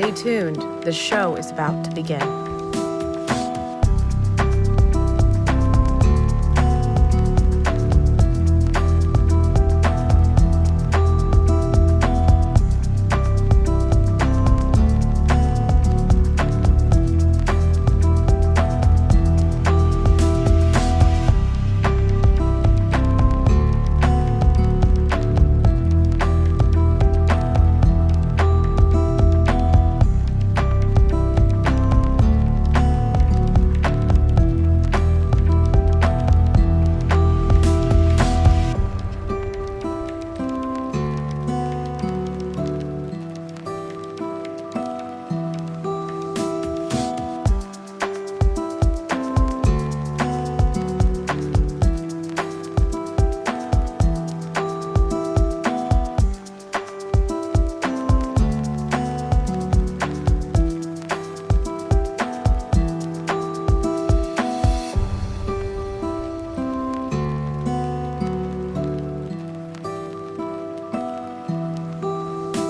Stay tuned. The show is about to begin.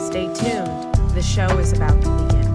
Stay tuned. The show is about to begin.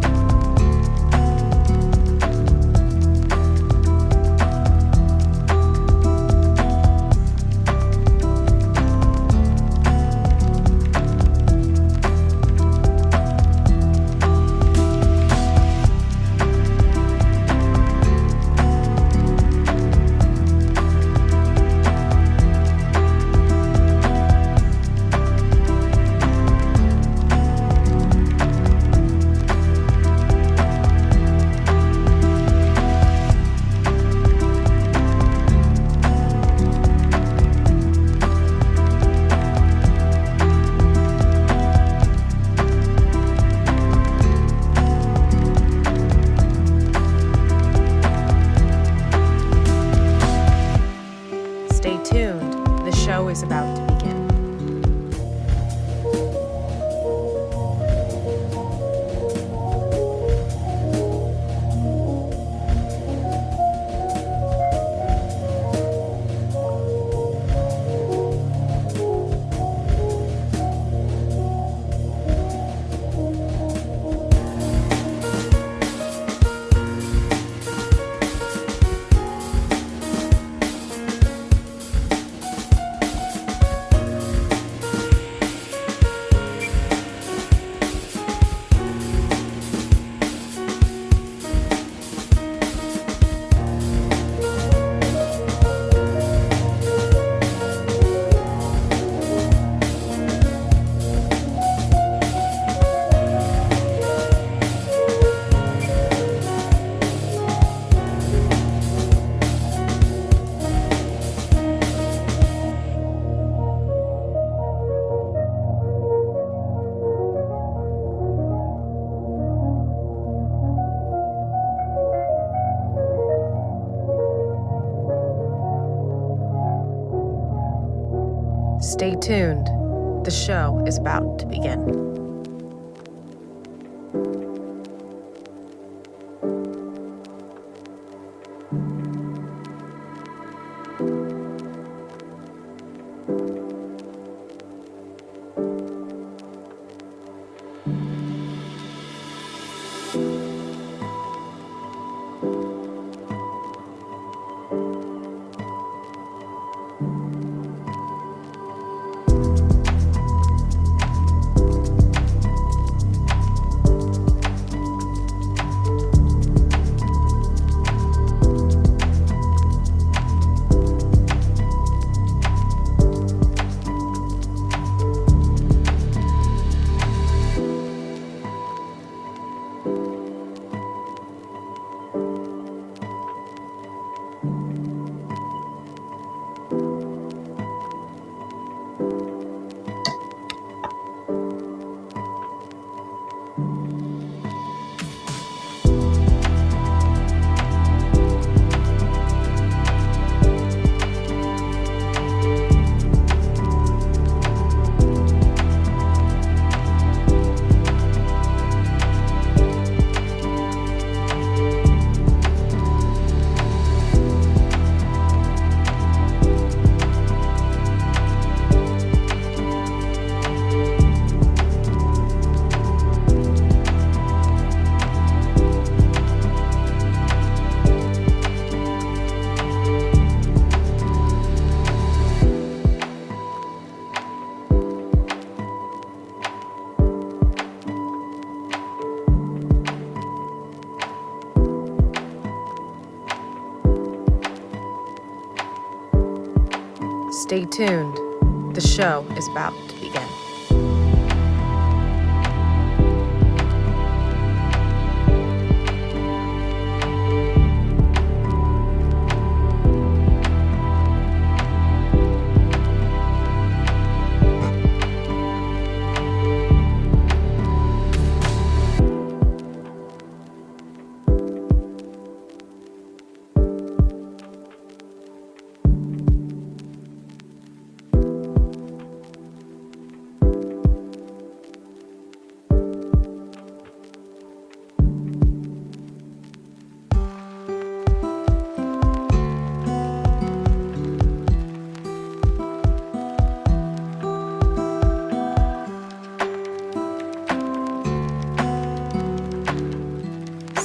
Stay tuned. The show is about to begin. Stay tuned. The show is about to begin. Stay tuned. The show is about to begin.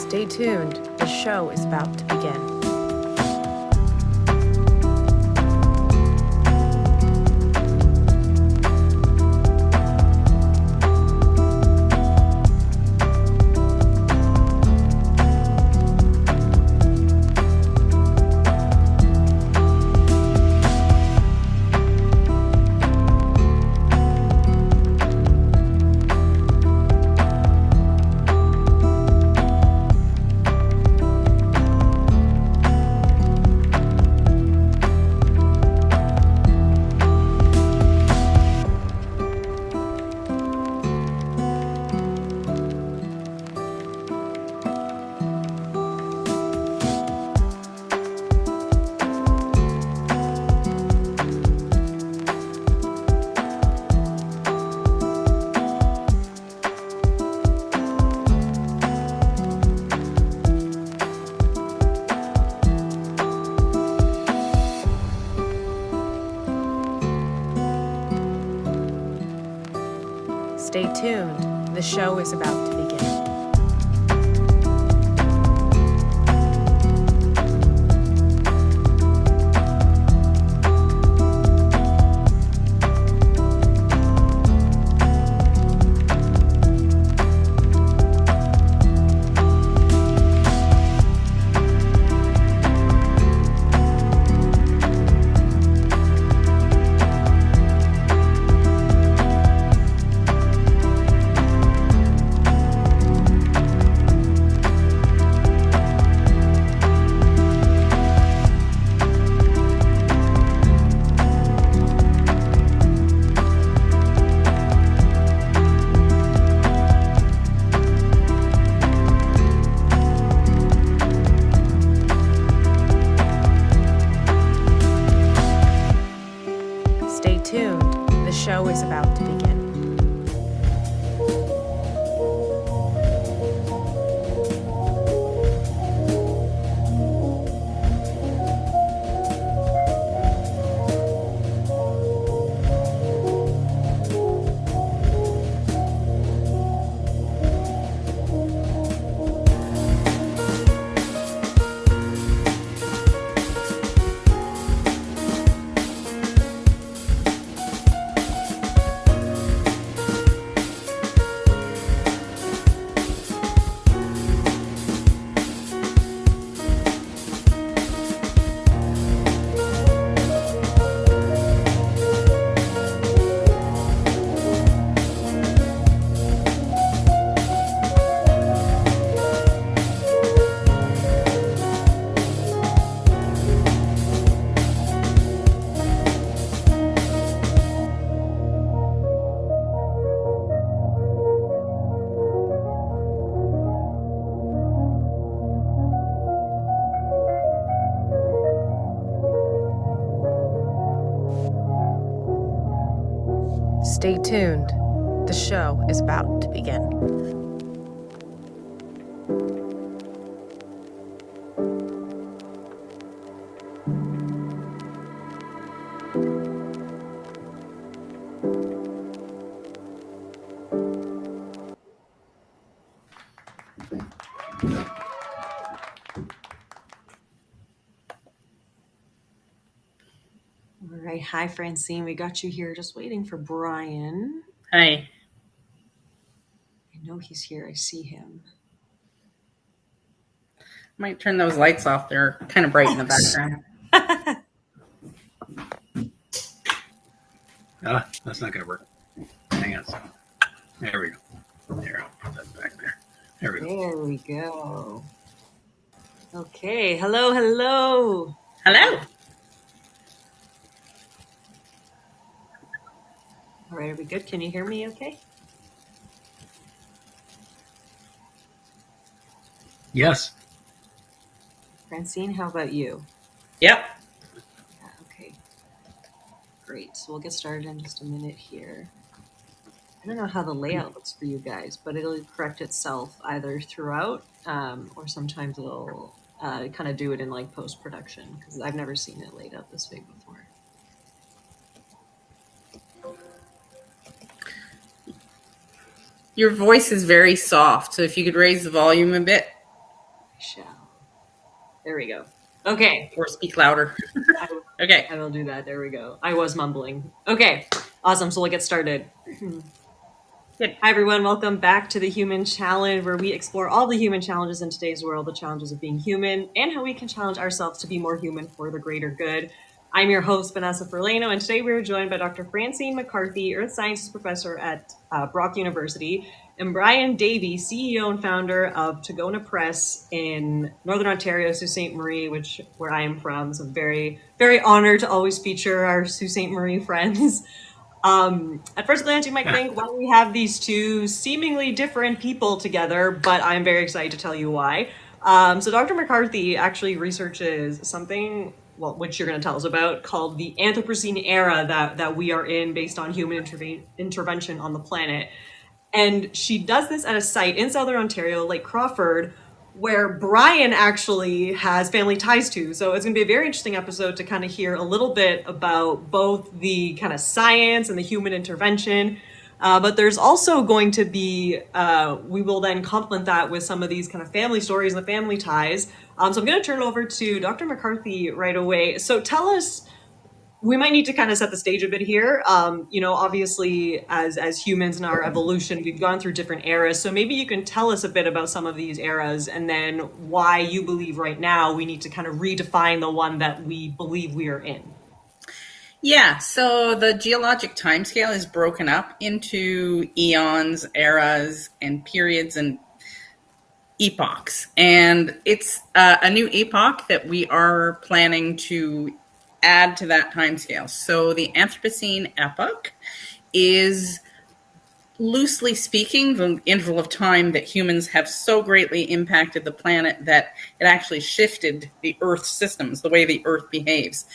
Stay tuned. The show is about to begin. Stay tuned. The show is about to begin. Stay tuned. The show is about to begin. Stay tuned. The show is about to begin. All right. Hi, Francine. We got you here just waiting for Bryan. Hi. I know he's here. I see him. Might turn those lights off. They're kind of bright in the background. That's not going to work. Hang on a second. There we go. There, I'll put that back there. There we go. There we go. Okay. Hello, hello. Hello. All right, are we good? Can you hear me okay? Yes. Francine, how about you? Yep. Yeah, okay. Great. So we'll get started in just a minute here. I don't know how the layout looks for you guys, but it'll correct itself either throughout or sometimes it'll kind of do it in like post-production because I've never seen it laid out this way before. Your voice is very soft, so if you could raise the volume a bit. I shall. There we go. Okay. Or speak louder. Okay. I will do that. There we go. I was mumbling. Okay. Awesome. So we'll get started. Good. Hi, everyone. Welcome back to the Human Challenge, where we explore all the human challenges in today's world, the challenges of being human, and how we can challenge ourselves to be more human for the greater good. I'm your host, Vanessa Ferlano, and today we're joined by Dr. Francine McCarthy, Earth Sciences Professor at Brock University, and Bryan Davies, CEO and founder of Tagona Press in Northern Ontario, Sault Ste. Marie, where I am from. So I'm very, very honored to always feature our Sault Ste. Marie friends. At first glance, you might think, well, we have these two seemingly different people together, but I'm very excited to tell you why. So Dr. McCarthy actually researches something, well, which you're going to tell us about, called the Anthropocene era that we are in based on human intervention on the planet. And she does this at a site in Southern Ontario, Lake Crawford, where Bryan actually has family ties to. So it's going to be a very interesting episode to kind of hear a little bit about both the kind of science and the human intervention. But there's also going to be, we will then complement that with some of these kind of family stories and the family ties. So I'm going to turn it over to Dr. McCarthy right away. So tell us, we might need to kind of set the stage a bit here. Obviously, as humans in our evolution, we've gone through different eras. So maybe you can tell us a bit about some of these eras and then why you believe right now we need to kind of redefine the one that we believe we are in. Yeah, so the geologic timescale is broken up into eons, eras, and periods and epochs. And it's a new epoch that we are planning to add to that timescale. So the Anthropocene epoch is, loosely speaking, the interval of time that humans have so greatly impacted the planet that it actually shifted the Earth systems, the way the Earth behaves.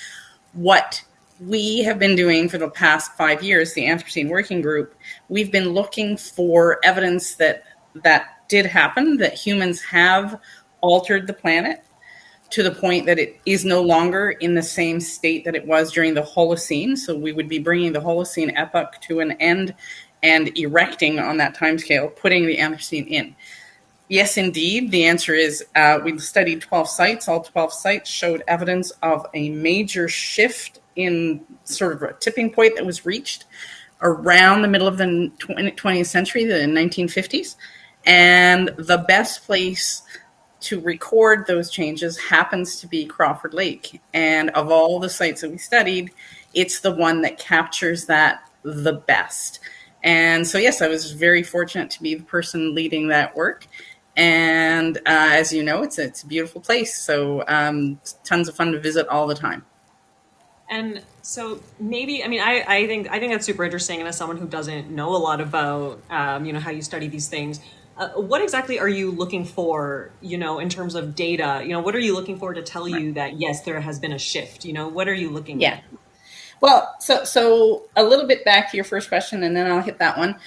What we have been doing for the past 5 years, the Anthropocene Working Group, we've been looking for evidence that did happen, that humans have altered the planet to the point that it is no longer in the same state that it was during the Holocene. So we would be bringing the Holocene epoch to an end and erecting on that timescale, putting the Anthropocene in. Yes, indeed. The answer is we studied 12 sites. All 12 sites showed evidence of a major shift in sort of a tipping point that was reached around the middle of the 20th century, the 1950s. And the best place to record those changes happens to be Crawford Lake. And of all the sites that we studied, it's the one that captures that the best. And so, yes, I was very fortunate to be the person leading that work. And as you know, it's a beautiful place. So tons of fun to visit all the time. And so maybe, I think that's super interesting. And as someone who doesn't know a lot about, how you study these things, what exactly are you looking for, in terms of data? What are you looking for to tell you that, yes, there has been a shift? What are you looking at? Well, so a little bit back to your first question, and then I'll hit that one.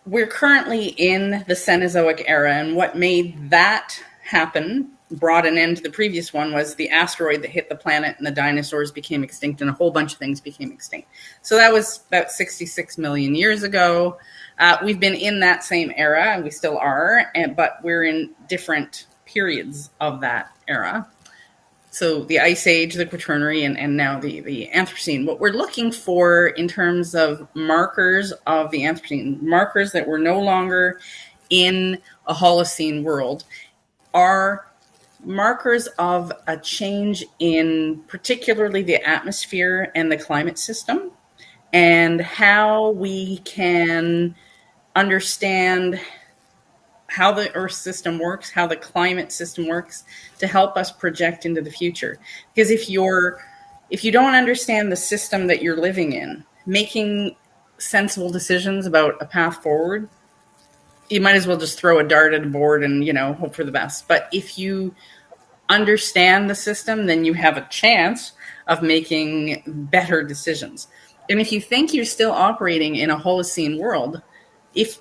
We're currently in the Cenozoic era, and what made that happen, brought an end to the previous one, was the asteroid that hit the planet and the dinosaurs became extinct and a whole bunch of things became extinct. So that was about 66 million years ago. We've been in that same era, and we still are, but we're in different periods of that era. So the Ice Age, the Quaternary, and now the Anthropocene. What we're looking for in terms of markers of the Anthropocene, markers that we're no longer in a Holocene world, are markers of a change in particularly the atmosphere and the climate system, and how we can understand how the Earth system works, how the climate system works, to help us project into the future. Because if you don't understand the system that you're living in, making sensible decisions about a path forward, you might as well just throw a dart at a board and, hope for the best. But if you understand the system, then you have a chance of making better decisions. And if you think you're still operating in a Holocene world, if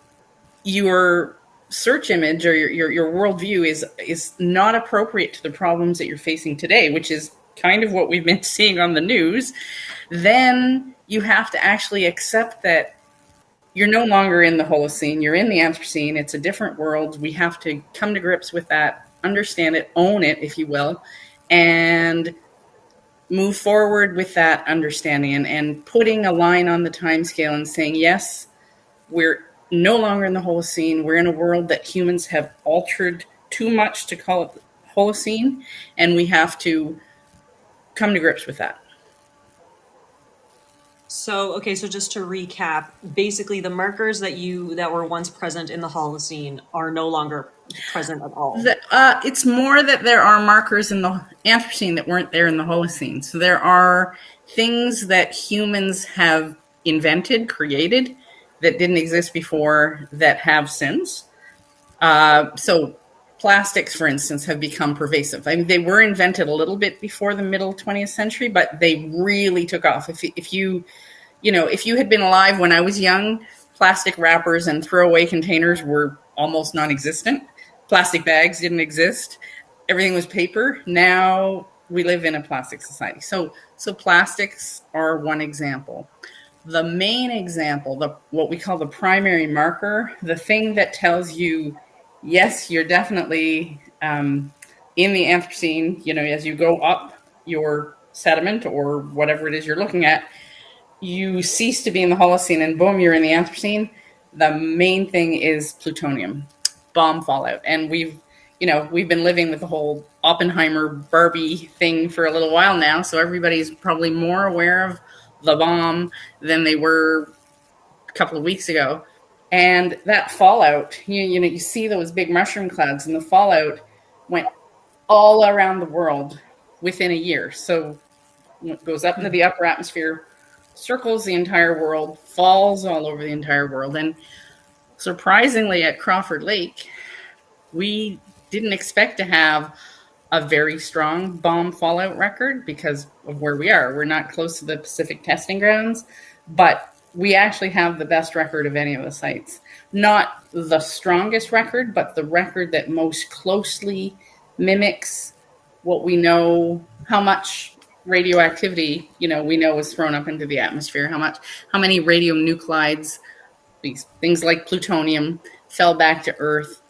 your search image or your worldview is not appropriate to the problems that you're facing today, which is kind of what we've been seeing on the news, then you have to actually accept that you're no longer in the Holocene, you're in the Anthropocene. It's a different world. We have to come to grips with that, understand it, own it, if you will, and move forward with that understanding and putting a line on the timescale and saying, yes, we're no longer in the Holocene. We're in a world that humans have altered too much to call it the Holocene, and we have to come to grips with that. So just to recap, basically the markers that were once present in the Holocene are no longer present at all. It's more that there are markers in the Anthropocene that weren't there in the Holocene. So there are things that humans have invented, created, that didn't exist before that have since. So plastics, for instance, have become pervasive. I mean, they were invented a little bit before the middle 20th century, but they really took off. If you had been alive when I was young, plastic wrappers and throwaway containers were almost non-existent. Plastic bags didn't exist. Everything was paper. Now we live in a plastic society. So plastics are one example. The main example, what we call the primary marker, the thing that tells you, yes, you're definitely in the Anthropocene, as you go up your sediment or whatever it is you're looking at, you cease to be in the Holocene and boom, you're in the Anthropocene. The main thing is plutonium, bomb fallout. And we've been living with the whole Oppenheimer Barbie thing for a little while now, so everybody's probably more aware of the bomb than they were a couple of weeks ago. And that fallout, you see those big mushroom clouds, and the fallout went all around the world within a year. So it goes up into the upper atmosphere, circles the entire world, falls all over the entire world. And surprisingly, at Crawford Lake, we didn't expect to have a very strong bomb fallout record because of where we are. We're not close to the Pacific testing grounds, but we actually have the best record of any of the sites. Not the strongest record, but the record that most closely mimics what we know, how much radioactivity, we know is thrown up into the atmosphere, how many radionuclides, these things like plutonium, fell back to Earth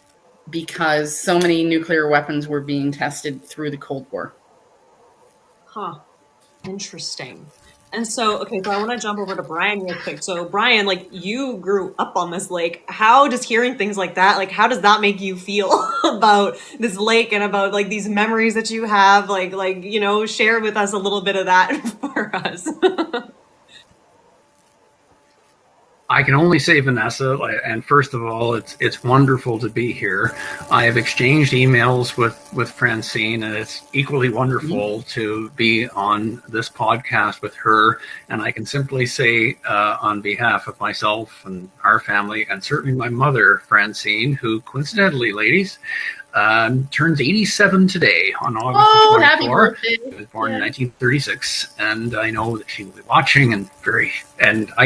because so many nuclear weapons were being tested through the Cold War. Huh. Interesting. And so I want to jump over to Bryan real quick. So Bryan, you grew up on this lake. How does hearing things like that, how does that make you feel about this lake and about these memories that you have? Share with us a little bit of that for us. I can only say, Vanessa, and first of all, it's wonderful to be here. I have exchanged emails with Francine, and it's equally wonderful to be on this podcast with her. And I can simply say, on behalf of myself and our family, and certainly my mother, Francine, who coincidentally, ladies, turns 87 today on August 24. Happy birthday. She was born in 1936, and I know that she will be watching and I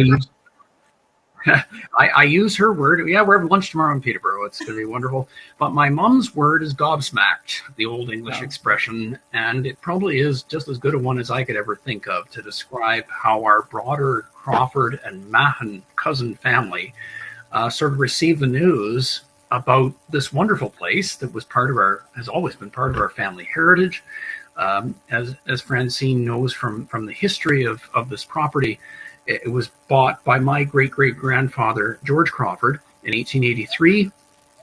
use her word. Yeah, we're having lunch tomorrow in Peterborough. It's going to be wonderful. But my mom's word is gobsmacked, the old English expression, and it probably is just as good a one as I could ever think of to describe how our broader Crawford and Mahon cousin family sort of received the news about this wonderful place that was has always been part of our family heritage. As Francine knows from the history of this property, it was bought by my great-great-grandfather, George Crawford, in 1883.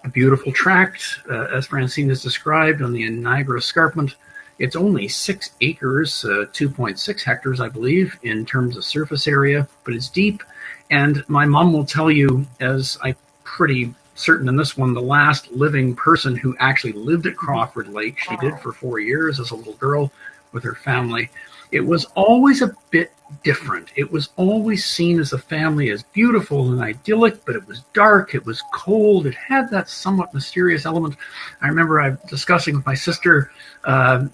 a beautiful tract, as Francine has described, on the Niagara Escarpment. It's only 6 acres, 2.6 hectares, I believe, in terms of surface area, but it's deep. And my mom will tell you, as I'm pretty certain in this one, the last living person who actually lived at Crawford Lake, she did for 4 years as a little girl with her family. It was always a bit different. It was always seen as a family as beautiful and idyllic, but it was dark, it was cold, it had that somewhat mysterious element. I remember I was discussing with my sister,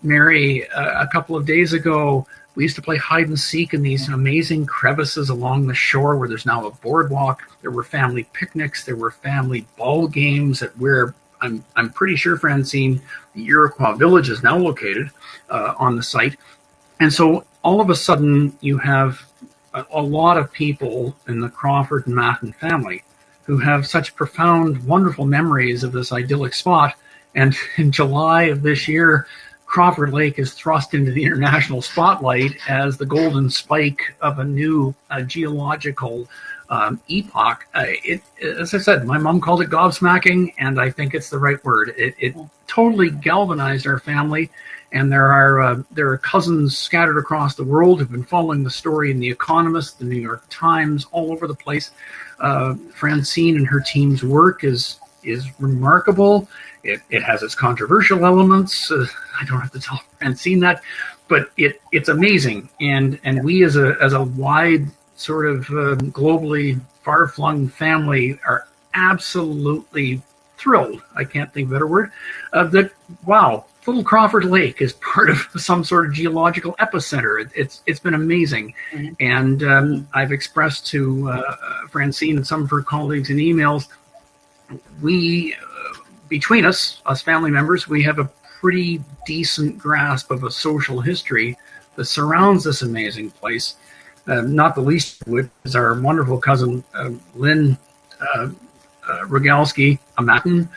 Mary, a couple of days ago. We used to play hide and seek in these amazing crevices along the shore where there's now a boardwalk. There were family picnics, there were family ball games at where I'm pretty sure, Francine, the Iroquois village is now located on the site. And so all of a sudden you have a lot of people in the Crawford and Matten family who have such profound, wonderful memories of this idyllic spot. And in July of this year, Crawford Lake is thrust into the international spotlight as the golden spike of a new geological epoch. As I said, my mom called it gobsmacking, and I think it's the right word. It totally galvanized our family. And there are cousins scattered across the world who've been following the story in The Economist, the New York Times, all over the place. Francine and her team's work is remarkable. It has its controversial elements. I don't have to tell Francine that, but it's amazing. And we as a wide sort of globally far-flung family are absolutely thrilled. I can't think of a better word. That wow. Little Crawford Lake is part of some sort of geological epicenter. It's been amazing. Mm-hmm. And I've expressed to Francine and some of her colleagues in emails, we, between us family members, we have a pretty decent grasp of a social history that surrounds this amazing place. Not the least of which is our wonderful cousin, Lynn Rogalski, a Matten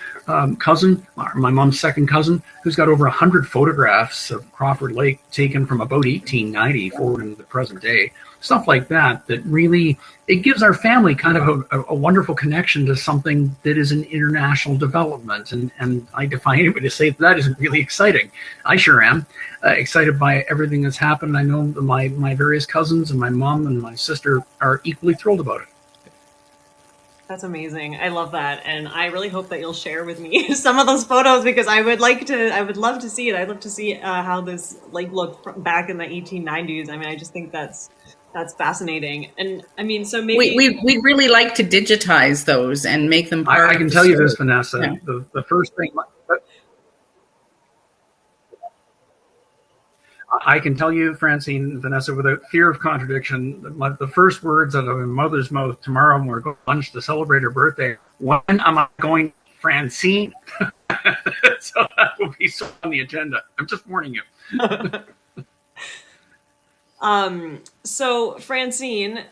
cousin, my mom's second cousin, who's got over 100 photographs of Crawford Lake taken from about 1890 forward into the present day. Stuff like that really, it gives our family kind of a wonderful connection to something that is an international development. And I defy anybody to say that isn't really exciting. I sure am excited by everything that's happened. I know that my various cousins and my mom and my sister are equally thrilled about it. That's amazing. I love that. And I really hope that you'll share with me some of those photos, because I would love to see it. I'd love to see how this lake looked back in the 1890s. I mean, I just think that's fascinating. And I mean, so maybe we'd really like to digitize those and make them part I can tell you this, Vanessa, yeah. The first thing I can tell you, Francine, Vanessa, without fear of contradiction, the first words out of my mother's mouth tomorrow when we're going to lunch to celebrate her birthday, when am I going, Francine? So that will be so on the agenda. I'm just warning you. So Francine,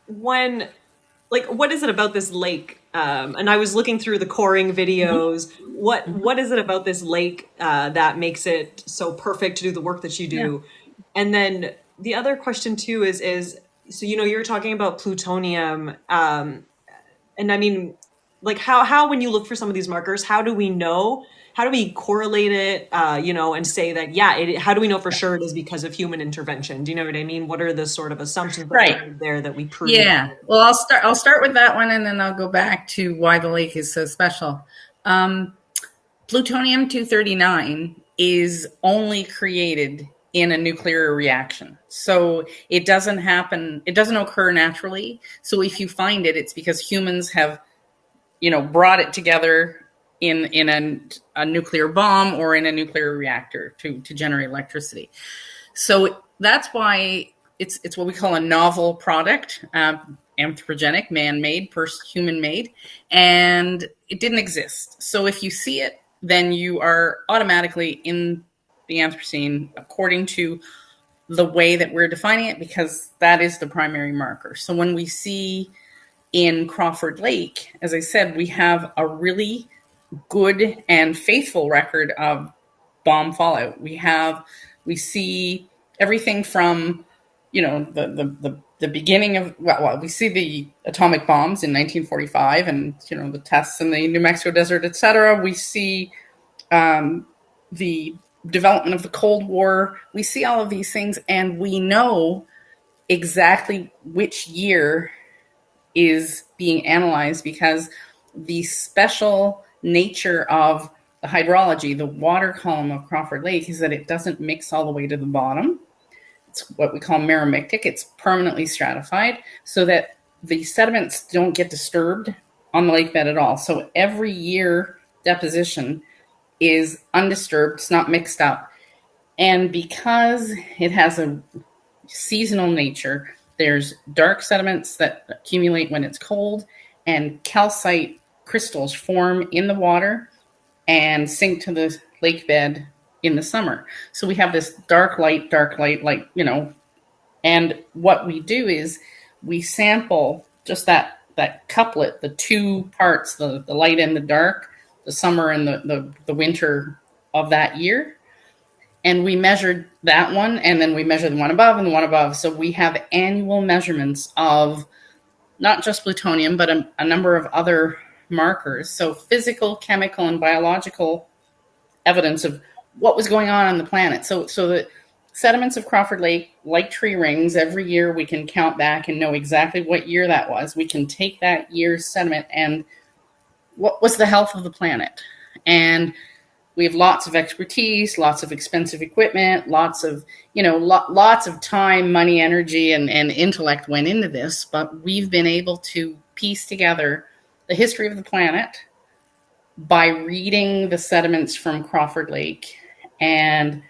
what is it about this lake? And I was looking through the coring videos. What is it about this lake that makes it so perfect to do the work that you do? Yeah. And then the other question too is so you're talking about plutonium, and I mean, like how when you look for some of these markers, how do we know? How do we correlate it, and say that, how do we know for sure it is because of human intervention? Do you know what I mean? What are the sort of assumptions that are there that we prove? Yeah, well, I'll start with that one, and then I'll go back to why the lake is so special. Plutonium-239 is only created in a nuclear reaction. So it doesn't occur naturally. So if you find it, it's because humans have, brought it together in a nuclear bomb or in a nuclear reactor to generate electricity. So that's why it's what we call a novel product, anthropogenic, man-made, first human-made, and it didn't exist. So if you see it, then you are automatically in the Anthropocene according to the way that we're defining it, because that is the primary marker. So when we see in Crawford Lake, as I said, we have a really good and faithful record of bomb fallout. We see everything from, the the beginning of, well, we see the atomic bombs in 1945 and, the tests in the New Mexico desert, etc. We see the development of the Cold War. We see all of these things, and we know exactly which year is being analyzed because the special nature of the hydrology, the water column of Crawford Lake, is that it doesn't mix all the way to the bottom. It's what we call meromictic. It's permanently stratified so that the sediments don't get disturbed on the lake bed at all. So every year deposition is undisturbed. It's not mixed up. And because it has a seasonal nature, there's dark sediments that accumulate when it's cold, and calcite crystals form in the water and sink to the lake bed in the summer. So we have this dark light, and what we do is we sample just that couplet, the two parts, the light and the dark, the summer and the winter of that year. And we measured that one, and then we measure the one above and the one above. So we have annual measurements of not just plutonium, but a number of other markers. So physical, chemical, and biological evidence of what was going on the planet. So the sediments of Crawford Lake, like tree rings, every year we can count back and know exactly what year that was. We can take that year's sediment and what was the health of the planet. And we have lots of expertise, lots of expensive equipment, lots of time, money, energy, and intellect went into this. But we've been able to piece together the history of the planet by reading the sediments from Crawford Lake and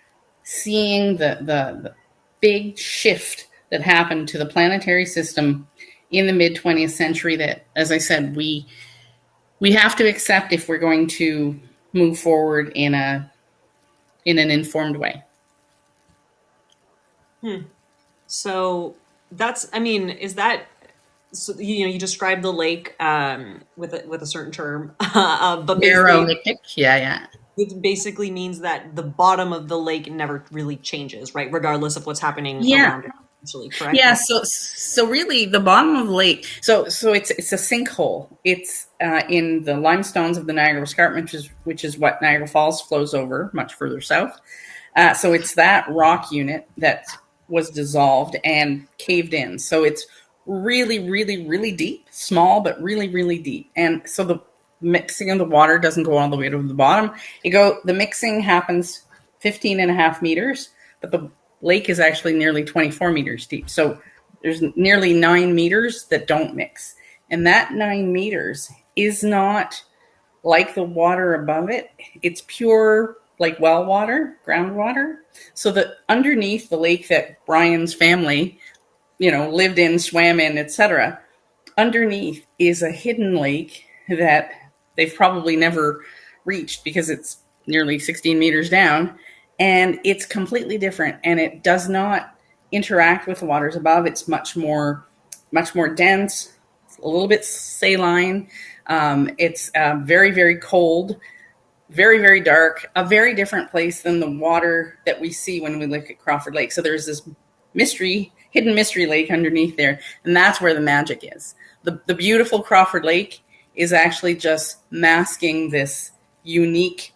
seeing the big shift that happened to the planetary system in the mid-20th century that, as I said, we have to accept if we're going to move forward in an informed way. So that's, is that, so, you described the lake with a certain term, but Meromictic, yeah. It basically means that the bottom of the lake never really changes, right? Regardless of what's happening around it, essentially, correct? Yeah, so really the bottom of the lake, so it's a sinkhole. It's in the limestones of the Niagara Escarpment, which is what Niagara Falls flows over much further south. So it's that rock unit that was dissolved and caved in. So it's really, really, really deep, small, but really, really deep. And so the mixing of the water doesn't go all the way to the bottom. The mixing happens 15.5 meters, but the lake is actually nearly 24 meters deep. So there's nearly 9 meters that don't mix. And that 9 meters is not like the water above it. It's pure, like well water, groundwater. So that underneath the lake that Bryan's family, lived in, swam in, etc., underneath is a hidden lake that they've probably never reached because it's nearly 16 meters down, and it's completely different, and it does not interact with the waters above. It's much more dense, a little bit saline. It's very, very cold, very, very dark, a very different place than the water that we see when we look at Crawford Lake. So there's this hidden mystery lake underneath there, and that's where the magic is. The beautiful Crawford Lake is actually just masking this unique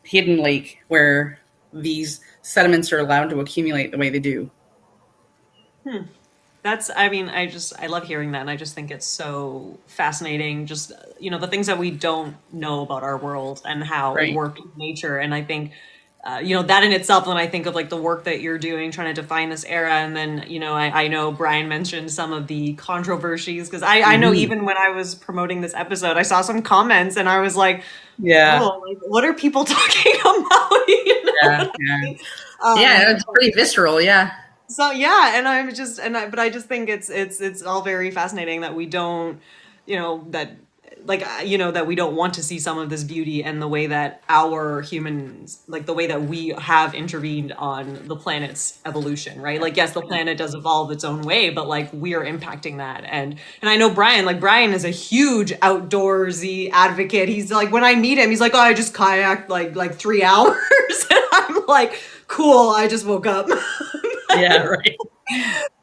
hidden lake where these sediments are allowed to accumulate the way they do. That's, I love hearing that. And I just think it's so fascinating. Just, the things that we don't know about our world and how it works with nature. And I think, that in itself, when I think of like the work that you're doing, trying to define this era. And then, I know Bryan mentioned some of the controversies because I know even when I was promoting this episode, I saw some comments and I was like, what are people talking about? It's pretty visceral. Yeah. So and I just think it's all very fascinating that we don't, that we don't want to see some of this beauty and the way that our humans, like the way that we have intervened on the planet's evolution, right? Like, yes, the planet does evolve its own way, but like we are impacting that. And I know Bryan is a huge outdoorsy advocate. He's like, when I meet him, he's like, oh, I just kayaked like 3 hours. And I'm like, cool, I just woke up. Yeah, right.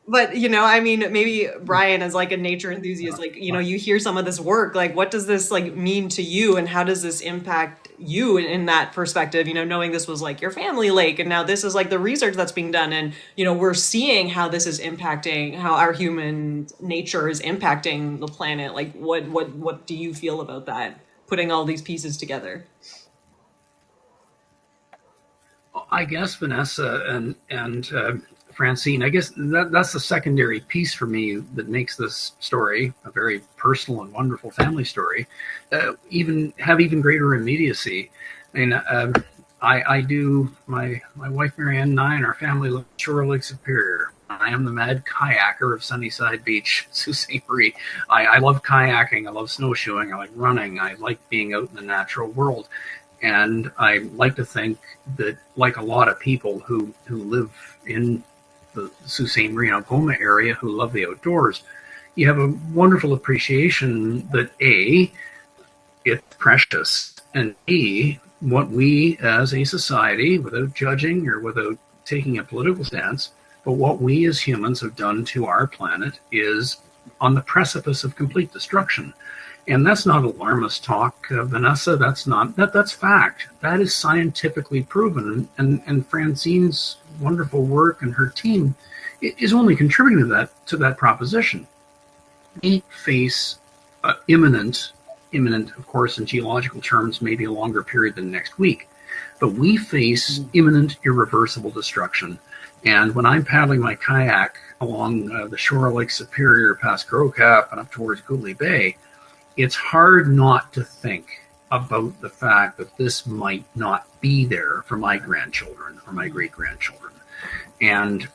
But, you know, I mean, maybe Bryan, as like a nature enthusiast, like, you know, you hear some of this work, like, what does this like mean to you, and how does this impact you in that perspective, you know, knowing this was like your family lake, and now this is like the research that's being done, and, you know, we're seeing how this is impacting, how our human nature is impacting the planet. Like, what do you feel about that, putting all these pieces together? I guess Vanessa and Francine, I guess that's the secondary piece for me that makes this story a very personal and wonderful family story, even greater immediacy. I mean, I do my wife Marianne and I and our family live in Shore Lake Superior. I am the mad kayaker of Sunnyside Beach, Sault Ste. Marie. I love kayaking. I love snowshoeing. I like running. I like being out in the natural world. And I like to think that, like a lot of people who live in the Sault Ste. Marie and Algoma area who love the outdoors, you have a wonderful appreciation that A, it's precious, and B, what we as a society, without judging or without taking a political stance, but what we as humans have done to our planet is on the precipice of complete destruction. And that's not alarmist talk, Vanessa. That's fact. That is scientifically proven. And Francine's wonderful work and her team is only contributing to that proposition. We face imminent, of course, in geological terms, maybe a longer period than next week. But we face imminent, irreversible destruction. And when I'm paddling my kayak along the shore of Lake Superior, past Gros Cap and up towards Gooley Bay, it's hard not to think about the fact that this might not be there for my grandchildren or my great-grandchildren. And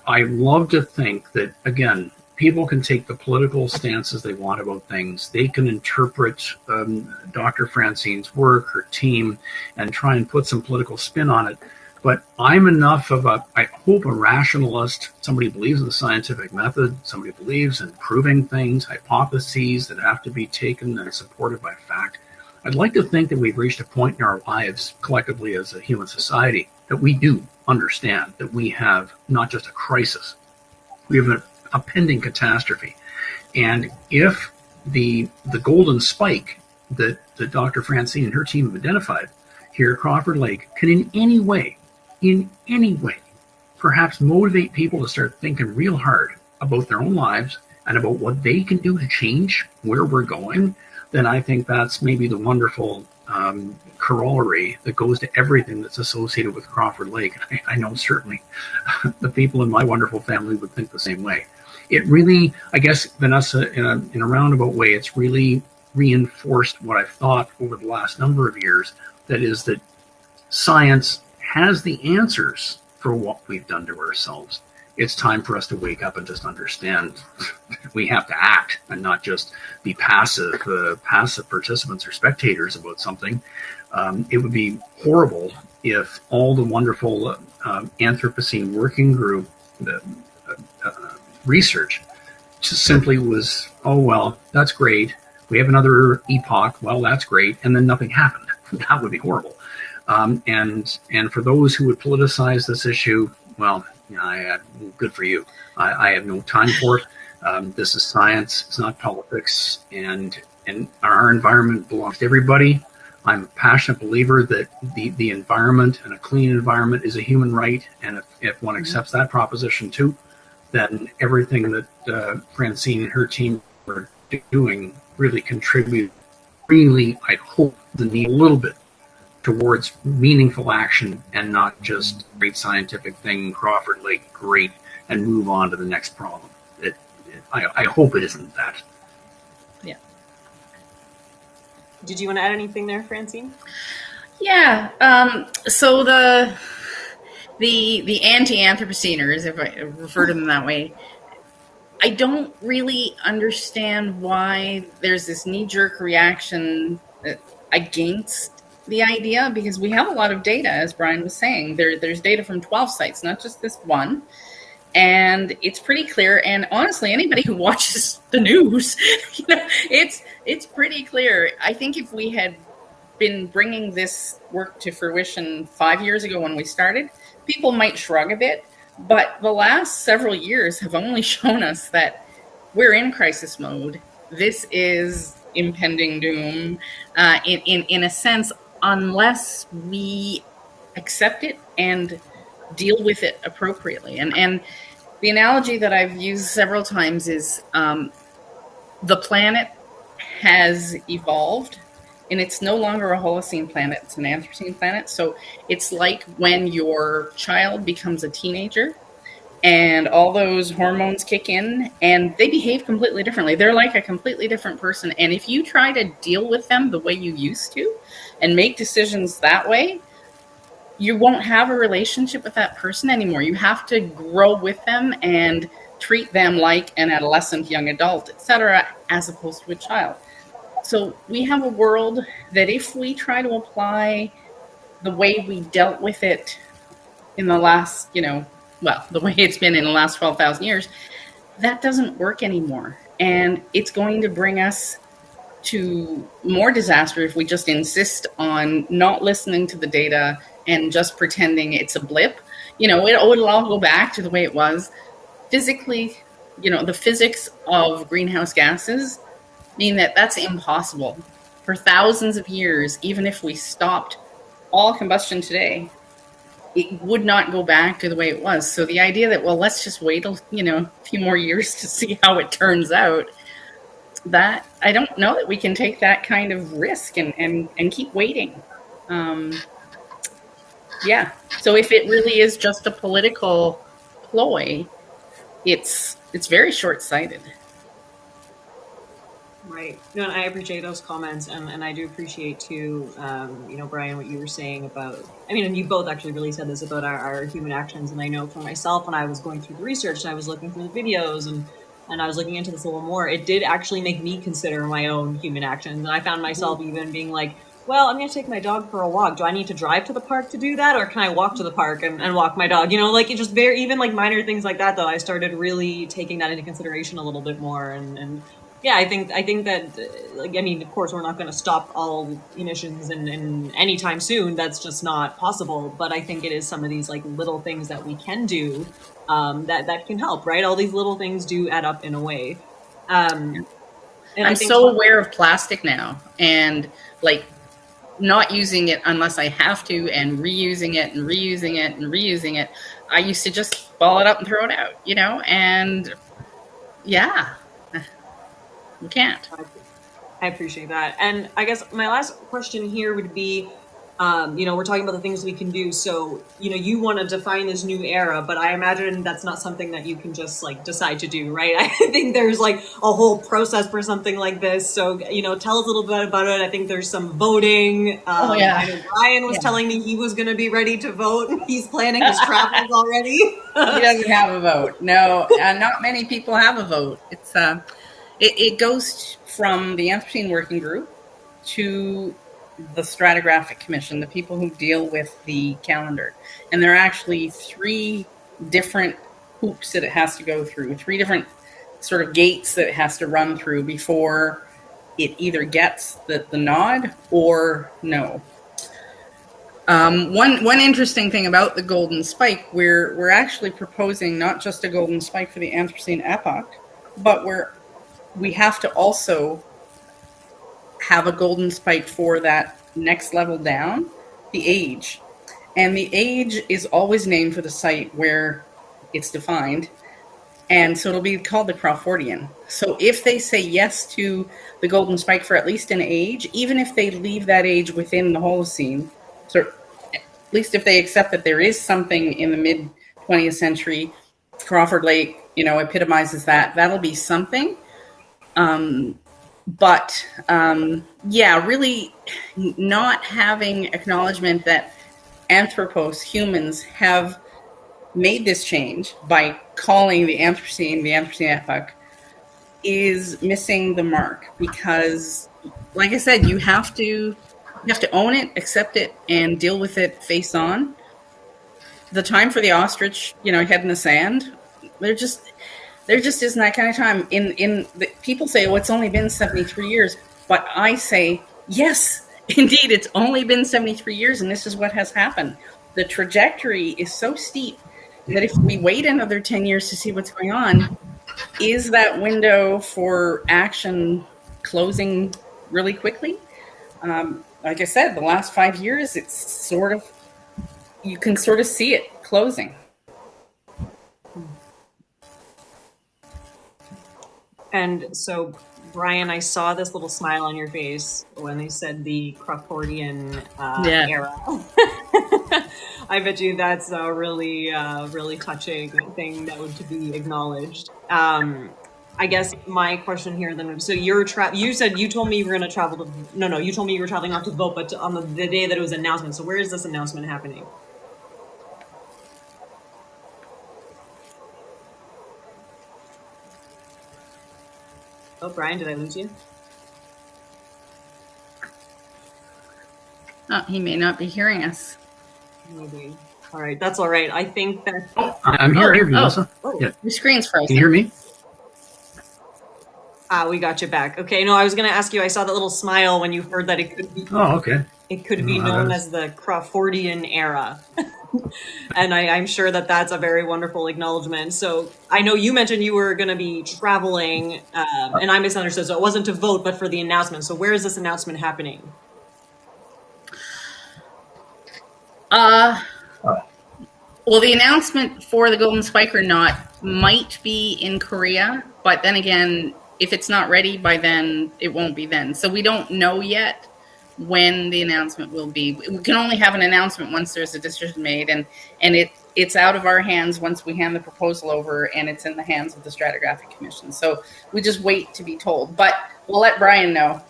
I love to think that, again, people can take the political stances they want about things. They can interpret Dr. Francine's work, her team, and try and put some political spin on it. But I'm enough of I hope, a rationalist, somebody believes in the scientific method, somebody believes in proving things, hypotheses that have to be taken and supported by fact. I'd like to think that we've reached a point in our lives, collectively as a human society, that we do understand that we have not just a crisis, we have a pending catastrophe. And if the golden spike that Dr. Francine and her team have identified here at Crawford Lake can in any way, perhaps motivate people to start thinking real hard about their own lives and about what they can do to change where we're going, then I think that's maybe the wonderful corollary that goes to everything that's associated with Crawford Lake. I know certainly the people in my wonderful family would think the same way. It really, I guess, Vanessa, in a roundabout way, it's really reinforced what I've thought over the last number of years, that is that science has the answers for what we've done to ourselves. It's time for us to wake up and just understand we have to act and not just be passive participants or spectators about something. It would be horrible if all the wonderful Anthropocene working group research just simply was, oh, well, that's great. We have another epoch. Well, that's great. And then nothing happened. That would be horrible. And for those who would politicize this issue, well, good for you. I have no time for it. This is science. It's not politics. And our environment belongs to everybody. I'm a passionate believer that the environment and a clean environment is a human right. And if one accepts that proposition too, then everything that Francine and her team are doing really contribute. Really, I hope, the need a little bit towards meaningful action and not just great scientific thing, Crawford Lake, great, and move on to the next problem. I hope it isn't that. Yeah. Did you want to add anything there, Francine? Yeah. So the anti-Anthropoceners, if I refer to them that way, I don't really understand why there's this knee-jerk reaction against the idea, because we have a lot of data, as Bryan was saying. There's data from 12 sites, not just this one. And it's pretty clear. And honestly, anybody who watches the news, it's pretty clear. I think if we had been bringing this work to fruition 5 years ago when we started, people might shrug a bit. But the last several years have only shown us that we're in crisis mode. This is impending doom, in a sense, unless we accept it and deal with it appropriately. And the analogy that I've used several times is the planet has evolved, and it's no longer a Holocene planet, it's an Anthropocene planet. So it's like when your child becomes a teenager and all those hormones kick in and they behave completely differently. They're like a completely different person. And if you try to deal with them the way you used to and make decisions that way, you won't have a relationship with that person anymore. You have to grow with them and treat them like an adolescent, young adult, etc., as opposed to a child. So we have a world that if we try to apply the way we dealt with it in the last, the way it's been in the last 12,000 years, that doesn't work anymore. And it's going to bring us to more disaster if we just insist on not listening to the data and just pretending it's a blip. It'll all go back to the way it was. Physically, the physics of greenhouse gases mean that that's impossible. For thousands of years, even if we stopped all combustion today, it would not go back to the way it was. So the idea that, well, let's just wait a few more years to see how it turns out, that I don't know that we can take that kind of risk and keep waiting. So if it really is just a political ploy, it's very short-sighted. Right. No, and I appreciate those comments, and I do appreciate too, Bryan, what you were saying about, and you both actually really said this about our human actions, and I know for myself, when I was going through the research and I was looking through the videos and I was looking into this a little more, it did actually make me consider my own human actions, and I found myself even being like, well, I'm going to take my dog for a walk. Do I need to drive to the park to do that? Or can I walk to the park and walk my dog? It just even like minor things like that, though, I started really taking that into consideration a little bit more. And yeah, I think that, of course, we're not going to stop all emissions in anytime soon. That's just not possible. But I think it is some of these like little things that we can do that can help, right? All these little things do add up in a way. And I'm so aware of plastic now, and like not using it unless I have to, and reusing it and reusing it and reusing it. I used to just ball it up and throw it out, and yeah, we can't. I appreciate that. And I guess my last question here would be, we're talking about the things we can do. So, you want to define this new era, but I imagine that's not something that you can just like decide to do, right? I think there's like a whole process for something like this. So, tell us a little bit about it. I think there's some voting. I know Bryan was telling me he was going to be ready to vote. He's planning his travels already. He doesn't have a vote. No, not many people have a vote. It's it goes from the Anthropocene Working Group to the Stratigraphic Commission, the people who deal with the calendar. And there are actually 3 different hoops that it has to go through, 3 different sort of gates that it has to run through before it either gets the nod or no. One interesting thing about the golden spike, we're actually proposing not just a golden spike for the Anthropocene epoch, but we have to also have a golden spike for that next level down, the age. And the age is always named for the site where it's defined. And so it'll be called the Crawfordian. So if they say yes to the golden spike for at least an age, even if they leave that age within the Holocene, so at least if they accept that there is something in the mid-20th century, Crawford Lake, epitomizes that, that'll be something. Really not having acknowledgement that humans have made this change by calling the Anthropocene epoch is missing the mark, because, like I said, you have to own it, accept it, and deal with it face on. The time for the ostrich, head in the sand, there just isn't that kind of time. People say, oh, it's only been 73 years. But I say, yes, indeed, it's only been 73 years, and this is what has happened. The trajectory is so steep that if we wait another 10 years to see what's going on, is that window for action closing really quickly? Like I said, the last 5 years, it's sort of, you can sort of see it closing. And so, Bryan, I saw this little smile on your face when they said the Crawfordian era. I bet you that's a really, really touching thing that would to be acknowledged. I guess my question here then, so you told me you were going to travel to, no, you told me you were traveling not to vote, but on the day that it was announcement. So where is this announcement happening? Oh, Bryan, did I lose you? Oh, he may not be hearing us. Maybe. All right, that's all right. I think that... Oh, I'm here, Melissa. Oh. Yeah. Your screen's frozen. Can you hear me? We got you back. Okay, no, I was going to ask you, I saw that little smile when you heard that it could be... Oh, okay. It could be known as the Crawfordian era. And I'm sure that that's a very wonderful acknowledgement. So I know you mentioned you were going to be traveling, and I misunderstood. So it wasn't to vote, but for the announcement. So where is this announcement happening? Well, the announcement for the Golden Spike or not might be in Korea, but then again, if it's not ready by then, it won't be then. So we don't know yet when the announcement will be. We can only have an announcement once there's a decision made, and it's out of our hands once we hand the proposal over, and it's in the hands of the Stratigraphic Commission. So we just wait to be told, but we'll let Bryan know.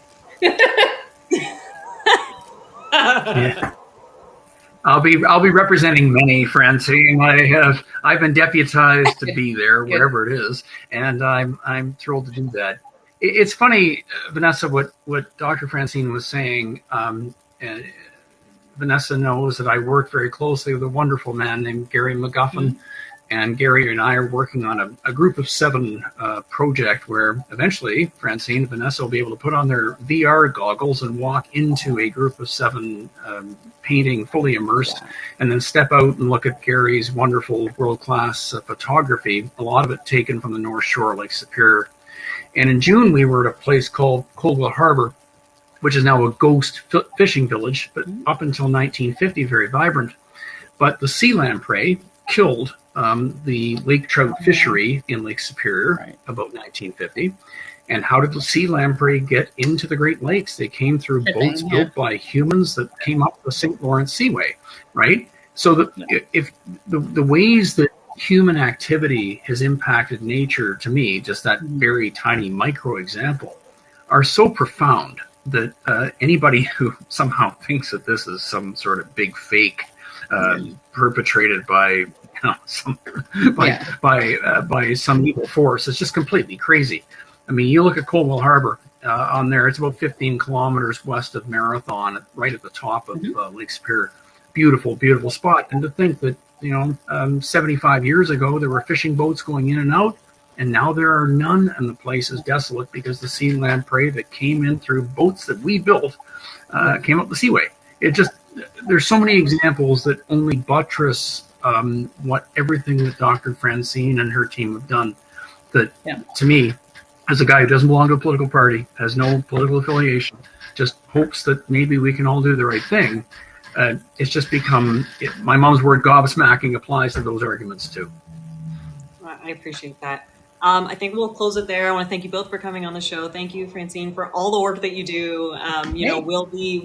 Yeah. I'll be representing many, Francine. I've been deputized to be there, wherever it is, and I'm thrilled to do that. It's funny, Vanessa, what Dr. Francine was saying. And Vanessa knows that I work very closely with a wonderful man named Gary McGuffin, and Gary and I are working on a group of 7 project where eventually Francine and Vanessa will be able to put on their VR goggles and walk into a group of 7 painting fully immersed, and then step out and look at Gary's wonderful world-class photography, a lot of it taken from the North Shore of Lake Superior. And in June, we were at a place called Colville Harbor, which is now a ghost fishing village, but up until 1950, very vibrant. But the sea lamprey killed the lake trout fishery in Lake Superior about 1950. And how did the sea lamprey get into the Great Lakes? They came through boats built by humans that came up the St. Lawrence Seaway, right? So if the ways that human activity has impacted nature, to me, just that very tiny micro example, are so profound that anybody who somehow thinks that this is some sort of big fake perpetrated by some evil force, it's just completely crazy. I mean, you look at Colville Harbor on there; it's about 15 kilometers west of Marathon, right at the top of Lake Superior. Beautiful, beautiful spot. And to think that 75 years ago there were fishing boats going in and out, and now there are none, and the place is desolate because the sea lamprey that came in through boats that we built came up the seaway. There's so many examples that only buttress what everything that Dr. Francine and her team have done. That to me, as a guy who doesn't belong to a political party, has no political affiliation, just hopes that maybe we can all do the right thing. It's just become, my mom's word gobsmacking applies to those arguments too. I appreciate that. I think we'll close it there. I want to thank you both for coming on the show. Thank you, Francine, for all the work that you do.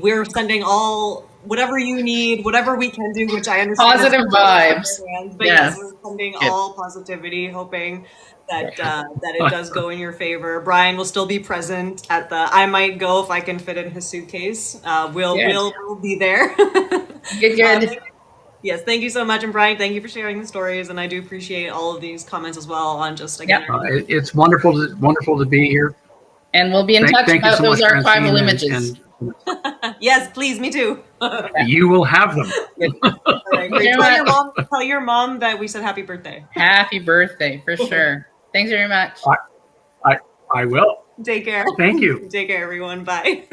We're sending all, whatever you need, whatever we can do, which I understand. Positive vibes. But yes, we're sending all positivity, hoping that it does go in your favor. Bryan will still be present at I might go if I can fit in his suitcase. We'll be there. Good. Yes, thank you so much. And Bryan, thank you for sharing the stories. And I do appreciate all of these comments as well on just, again. It's wonderful to be here. And we'll be in touch about those archival images. Yes, please, me too. You will have them. Tell your mom that we said happy birthday. Happy birthday, for sure. Thanks very much. I will. Take care. Thank you. Take care, everyone. Bye.